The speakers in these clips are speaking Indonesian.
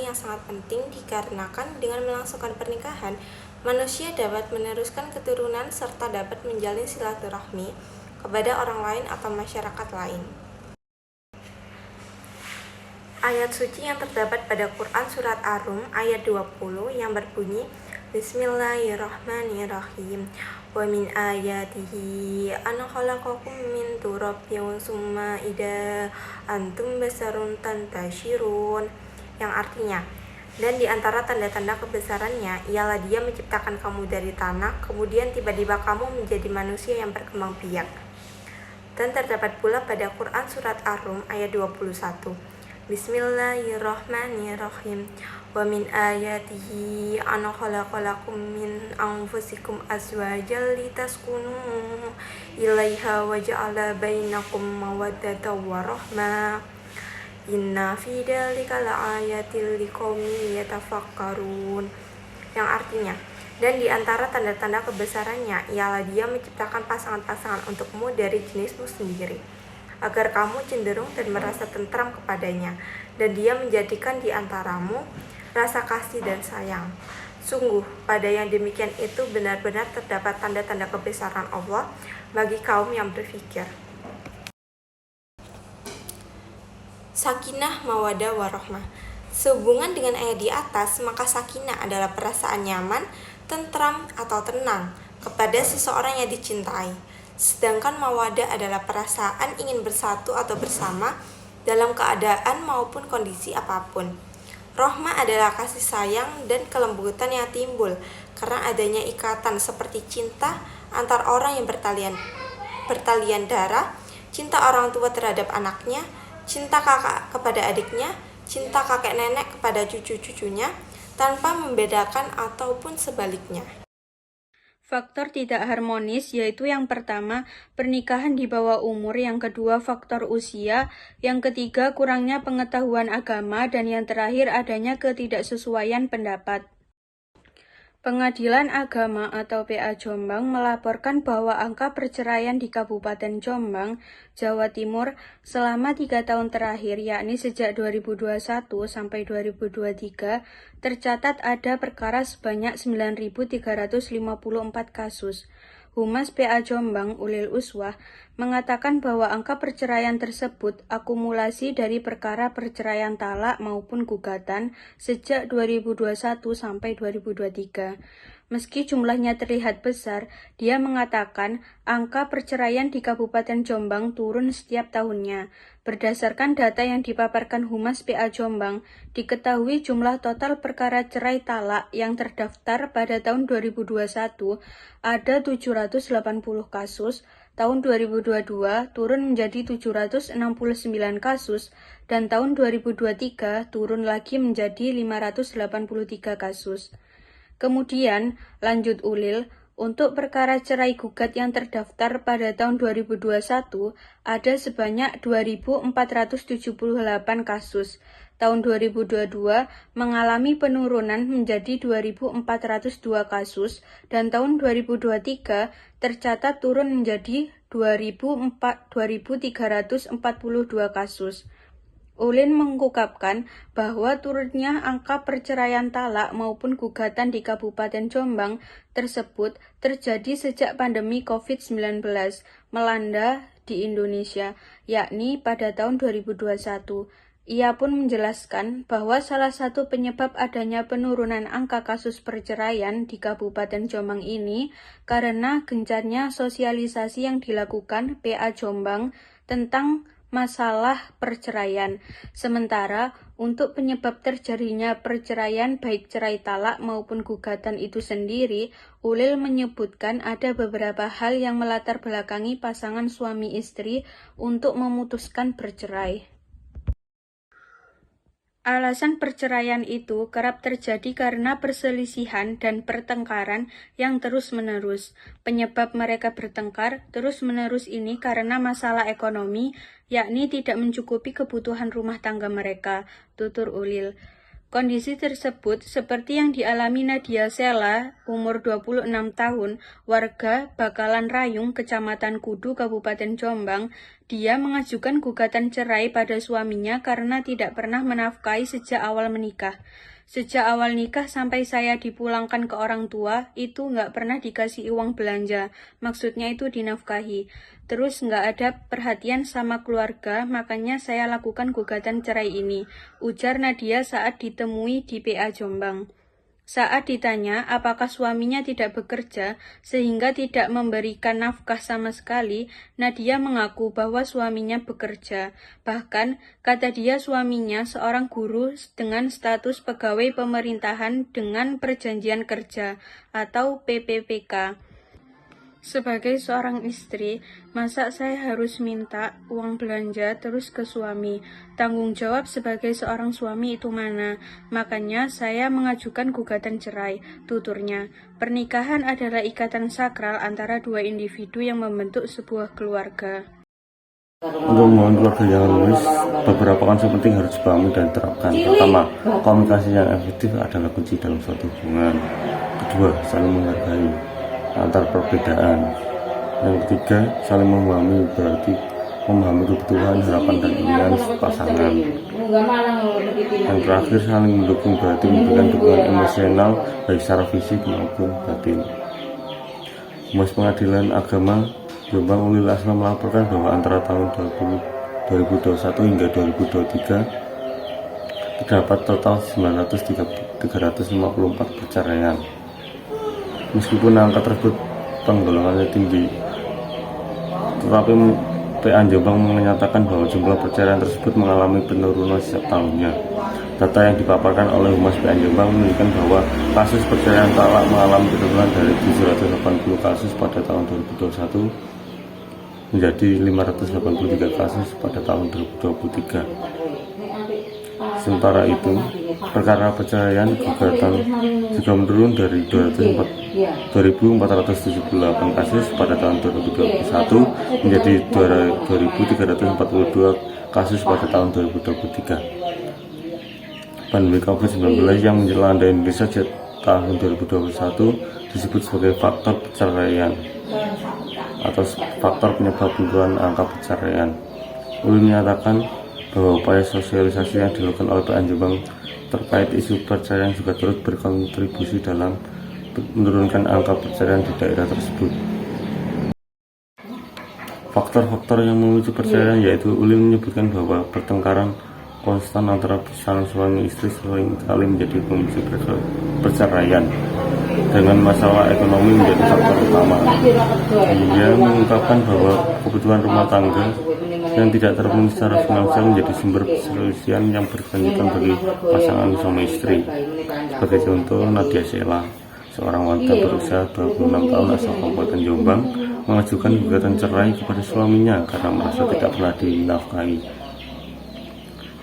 yang sangat penting dikarenakan dengan melangsungkan pernikahan, manusia dapat meneruskan keturunan serta dapat menjalin silaturahmi kepada orang lain atau masyarakat lain. Ayat suci yang terdapat pada Quran Surat Ar-Rum ayat 20 yang berbunyi Bismillahirrahmanirrahim wa min ayatihi an khalaqakum min turabin summa ida antum basarun tantashirun, yang artinya, dan di antara tanda-tanda kebesarannya ialah Dia menciptakan kamu dari tanah, kemudian tiba-tiba kamu menjadi manusia yang berkembang biak. Dan terdapat pula pada Quran Surat Ar-Rum ayat 21 Bismillahirrahmanirrahim wa min ayatihi an khalaqalakum min anfusikum azwajan litaskunu ilaiha wa ja'ala bainakum mawaddatan wa rahmah inna fi dzalika laayatil liqaumin yatafakkarun, yang artinya, dan di antara tanda-tanda kebesarannya ialah Dia menciptakan pasangan-pasangan untukmu dari jenismu sendiri, agar kamu cenderung dan merasa tentram kepadanya, dan Dia menjadikan di antaramu rasa kasih dan sayang. Sungguh, pada yang demikian itu benar-benar terdapat tanda-tanda kebesaran Allah bagi kaum yang berfikir. Sakinah, mawadah, warahmah. Sehubungan dengan ayat di atas, maka sakinah adalah perasaan nyaman, tentram, atau tenang kepada seseorang yang dicintai. Sedangkan mawadah adalah perasaan ingin bersatu atau bersama dalam keadaan maupun kondisi apapun. Rahmah adalah kasih sayang dan kelembutan yang timbul karena adanya ikatan seperti cinta antar orang yang bertalian darah, cinta orang tua terhadap anaknya, cinta kakak kepada adiknya, cinta kakek nenek kepada cucu-cucunya, tanpa membedakan ataupun sebaliknya. Faktor tidak harmonis yaitu yang pertama, pernikahan di bawah umur, yang kedua, faktor usia, yang ketiga, kurangnya pengetahuan agama, dan yang terakhir, adanya ketidaksesuaian pendapat. Pengadilan Agama atau PA Jombang melaporkan bahwa angka perceraian di Kabupaten Jombang, Jawa Timur selama 3 tahun terakhir, yakni sejak 2021 sampai 2023, tercatat ada perkara sebanyak 9.354 kasus. Humas PA Jombang, Ulil Uswah, mengatakan bahwa angka perceraian tersebut akumulasi dari perkara perceraian talak maupun gugatan sejak 2021 sampai 2023. Meski jumlahnya terlihat besar, dia mengatakan angka perceraian di Kabupaten Jombang turun setiap tahunnya. Berdasarkan data yang dipaparkan Humas PA Jombang, diketahui jumlah total perkara cerai talak yang terdaftar pada tahun 2021 ada 780 kasus, tahun 2022 turun menjadi 769 kasus, dan tahun 2023 turun lagi menjadi 583 kasus. Kemudian, lanjut Ulil, untuk perkara cerai gugat yang terdaftar pada tahun 2021 ada sebanyak 2.478 kasus. Tahun 2022 mengalami penurunan menjadi 2.402 kasus, dan tahun 2023 tercatat turun menjadi 2.342 kasus. Ulin mengungkapkan bahwa turunnya angka perceraian talak maupun gugatan di Kabupaten Jombang tersebut terjadi sejak pandemi COVID-19 melanda di Indonesia, yakni pada tahun 2021. Ia pun menjelaskan bahwa salah satu penyebab adanya penurunan angka kasus perceraian di Kabupaten Jombang ini karena gencarnya sosialisasi yang dilakukan PA Jombang tentang masalah perceraian. Sementara untuk penyebab terjadinya perceraian baik cerai talak maupun gugatan itu sendiri, Ulil menyebutkan ada beberapa hal yang melatar belakangi pasangan suami istri untuk memutuskan bercerai. Alasan perceraian itu kerap terjadi karena perselisihan dan pertengkaran yang terus-menerus. Penyebab mereka bertengkar terus-menerus ini karena masalah ekonomi, yakni tidak mencukupi kebutuhan rumah tangga mereka, tutur Ulil. Kondisi tersebut seperti yang dialami Nadia Sela, umur 26 tahun, warga Bakalan Rayung, Kecamatan Kudu, Kabupaten Jombang. Dia mengajukan gugatan cerai pada suaminya karena tidak pernah menafkahi sejak awal menikah. Sejak awal nikah sampai saya dipulangkan ke orang tua, itu nggak pernah dikasih uang belanja. Maksudnya itu dinafkahi. Terus nggak ada perhatian sama keluarga, makanya saya lakukan gugatan cerai ini, ujar Nadia saat ditemui di PA Jombang. Saat ditanya apakah suaminya tidak bekerja sehingga tidak memberikan nafkah sama sekali, Nadia mengaku bahwa suaminya bekerja. Bahkan, kata dia suaminya seorang guru dengan status pegawai pemerintahan dengan perjanjian kerja atau PPPK. Sebagai seorang istri, masa saya harus minta uang belanja terus ke suami? Tanggung jawab sebagai seorang suami itu mana? Makanya saya mengajukan gugatan cerai, tuturnya. Pernikahan adalah ikatan sakral antara dua individu yang membentuk sebuah keluarga. Untuk membangun keluarga yang harmonis, beberapa konsep penting harus dipahami dan diterapkan. Pertama, komunikasi yang efektif adalah kunci dalam suatu hubungan. Kedua, saling menghargai antar perbedaan. Yang ketiga, saling memahami berarti memahami kebutuhan, harapan, dan keinginan pasangan. Yang terakhir, saling mendukung berarti memberikan dukungan emosional baik secara fisik maupun batin. Humas Pengadilan Agama Jombang Ulil Aslam melaporkan bahwa antara tahun 2021 hingga 2023 terdapat total 354 perceraian. Meskipun angka tersebut penggolongannya tinggi, tetapi PA Jombang menyatakan bahwa jumlah perceraian tersebut mengalami penurunan setiap tahunnya. Data yang dipaparkan oleh Humas PA Jombang menunjukkan bahwa kasus perceraian talak mengalami penurunan dari 780 kasus pada tahun 2021 menjadi 583 kasus pada tahun 2023. Sementara itu, perkara perceraian gugatan juga menurun dari 2.478 kasus pada tahun 2021 menjadi 2.342 kasus pada tahun 2023. Pandemi COVID-19 yang melanda Indonesia sejak tahun 2021 disebut sebagai faktor perceraian atau faktor penyebab penurunan angka perceraian. Ulil menyatakan bahwa upaya sosialisasi yang dilakukan oleh PA Jombang terkait isu perceraian juga turut berkontribusi dalam menurunkan angka perceraian di daerah tersebut. Faktor-faktor yang memicu perceraian yaitu Ulil menyebutkan bahwa pertengkaran konstan antara pasangan suami istri sering kali menjadi pemicu perceraian, dengan masalah ekonomi menjadi faktor utama. Dia mengungkapkan bahwa kebutuhan rumah tangga yang tidak terpenuhi secara finansial menjadi sumber perselisihan yang berkelanjutan bagi pasangan suami istri. Sebagai contoh, Nadia Sela, seorang wanita berusia 26 tahun asal Kabupaten Jombang, mengajukan gugatan cerai kepada suaminya karena merasa tidak pernah dinafkahi.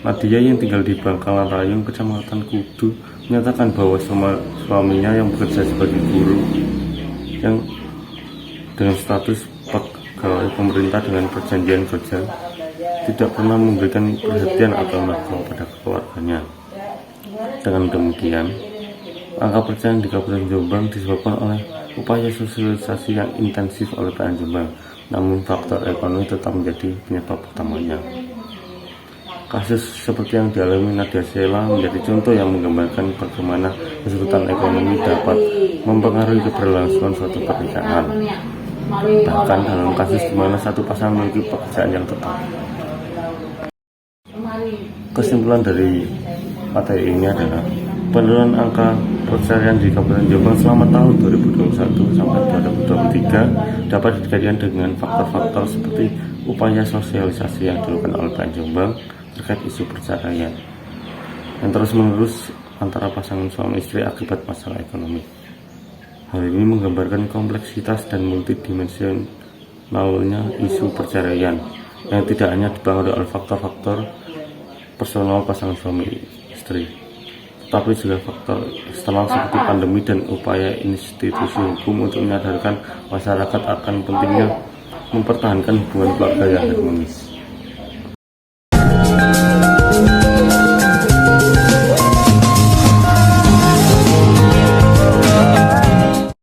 Nadia yang tinggal di Bakalan Rayung, Kecamatan Kudu, menyatakan bahwa suaminya yang bekerja sebagai guru yang dengan status pegawai pemerintah dengan perjanjian kerja tidak pernah memberikan perhatian atau nafkah pada keluarganya. Dengan demikian, angka perceraian di Kabupaten Jombang disebabkan oleh upaya sosialisasi yang intensif oleh PA Jombang, namun faktor ekonomi tetap menjadi penyebab utamanya. Kasus seperti yang dialami Nadia Sela menjadi contoh yang menggambarkan bagaimana kesulitan ekonomi dapat mempengaruhi keberlangsungan suatu pernikahan, bahkan dalam kasus di mana satu pasangan memiliki pekerjaan yang tetap. Kesimpulan dari materi ini adalah penurunan angka perceraian di Kabupaten Jombang selama tahun 2021 sampai 2023 dapat dikaitkan dengan faktor-faktor seperti upaya sosialisasi yang dilakukan oleh PA Jombang terkait isu perceraian yang terus-menerus antara pasangan suami istri akibat masalah ekonomi. Hal ini menggambarkan kompleksitas dan multidimensionalnya isu perceraian yang tidak hanya dipengaruhi oleh faktor-faktor personal pasangan suami istri, tetapi juga faktor eksternal seperti pandemi dan upaya institusi hukum untuk menyadarkan masyarakat akan pentingnya mempertahankan hubungan keluarga yang harmonis.